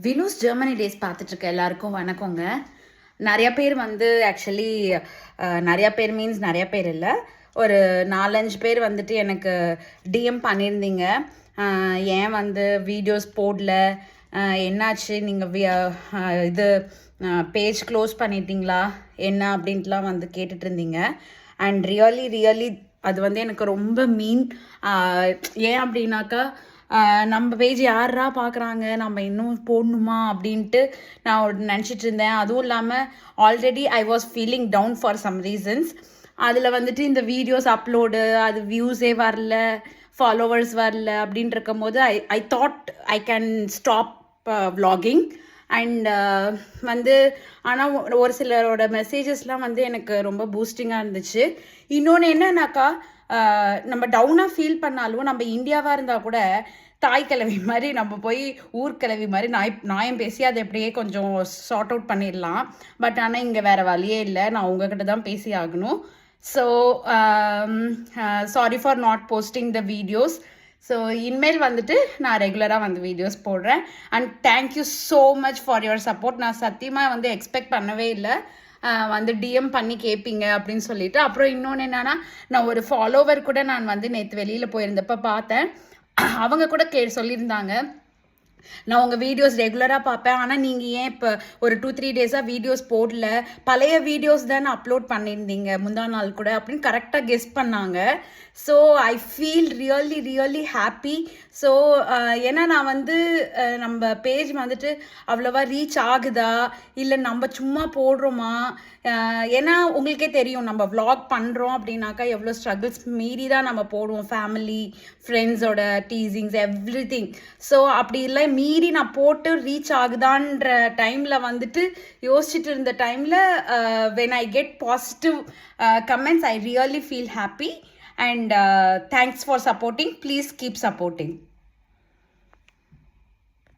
வினூஸ் Germany days பார்த்துட்ருக்க எல்லாருக்கும் வணக்கங்க. நிறைய பேர் வந்து ஆக்சுவலி நிறையா பேர் மீன்ஸ் நிறையா பேர் இல்லை, ஒரு 4-5 பேர் வந்துட்டு எனக்கு டிஎம் பண்ணியிருந்தீங்க. ஏன் வந்து வீடியோஸ் போடல, என்னாச்சு, நீங்கள் இது பேஜ் க்ளோஸ் பண்ணிட்டீங்களா என்ன அப்படின்ட்டுலாம் வந்து கேட்டுட்டு இருந்தீங்க. அண்ட் ரியலி அது வந்து எனக்கு ரொம்ப ஏன் அப்படின்னாக்கா, நம்ம பேஜ் யாரா பார்க்குறாங்க, நம்ம இன்னும் போடணுமா அப்படின்ட்டு நான் நினச்சிட்டு இருந்தேன். அதுவும் இல்லாமல் already I was feeling down for some reasons. அதில் வந்துட்டு இந்த வீடியோஸ் அப்லோடு, அது வியூஸே வரல, ஃபாலோவர்ஸ் வரல அப்படின்ட்டு இருக்கும் போது I thought I can stop vlogging. And வந்து ஆனால் ஒரு சிலரோட மெசேஜஸ்லாம் வந்து எனக்கு ரொம்ப பூஸ்டிங்காக இருந்துச்சு. இன்னொன்று என்னன்னாக்கா, நம்ம டவுனாக ஃபீல் பண்ணாலும் நம்ம இந்தியாவாக இருந்தால் கூட தாய் கிழவி மாதிரி நம்ம போய் ஊர்கிழவி மாதிரி நியாயம் பேசி அதை எப்படியே கொஞ்சம் சார்ட் அவுட் பண்ணிடலாம். பட் ஆனால் இங்கே வேறு வழியே இல்லை, நான் உங்ககிட்ட தான் பேசி ஆகணும். So sorry for not posting the videos. So இனிமேல் வந்துட்டு நான் ரெகுலராக வந்து வீடியோஸ் போடுறேன். And thank you so much for your support. நான் சத்தியமாக வந்து எக்ஸ்பெக்ட் பண்ணவே இல்லை வந்து டிஎம் பண்ணி கேட்பீங்க அப்படின்னு சொல்லிட்டு. அப்புறம் இன்னொன்று என்னன்னா, நான் ஒரு ஃபாலோவர் கூட நான் வந்து நேற்று வெளியில் போயிருந்தப்போ பார்த்தேன். அவங்க கூட சொல்லியிருந்தாங்க, நான் உங்கள் வீடியோஸ் ரெகுலராக பார்ப்பேன், ஆனால் நீங்கள் ஏன் இப்போ ஒரு 2-3 டேஸாக வீடியோஸ் போடல, பழைய வீடியோஸ் தானே அப்லோட் பண்ணியிருந்தீங்க முந்தா நாள் கூட அப்படின்னு கரெக்டாக கெஸ் பண்ணாங்க. So I feel really happy. So ஏன்னா நான் வந்து நம்ம பேஜ் வந்துட்டு அவ்வளோவா ரீச் ஆகுதா இல்லை நம்ம சும்மா போடுறோமா, ஏன்னா உங்களுக்கே தெரியும் நம்ம vlog பண்ணுறோம் அப்படின்னாக்கா எவ்வளோ ஸ்ட்ரகிள்ஸ் மீறி தான் நம்ம போடுவோம், ஃபேமிலி ஃப்ரெண்ட்ஸோட டீசிங்ஸ் எவ்ரிதிங். ஸோ அப்படி இல்லை மீறி நான் போட்டு ரீச் ஆகுதான்ற டைமில் வந்துட்டு யோசிச்சுட்டு இருந்த டைமில் when I get positive comments, I really feel happy. And thanks for supporting. Please keep supporting.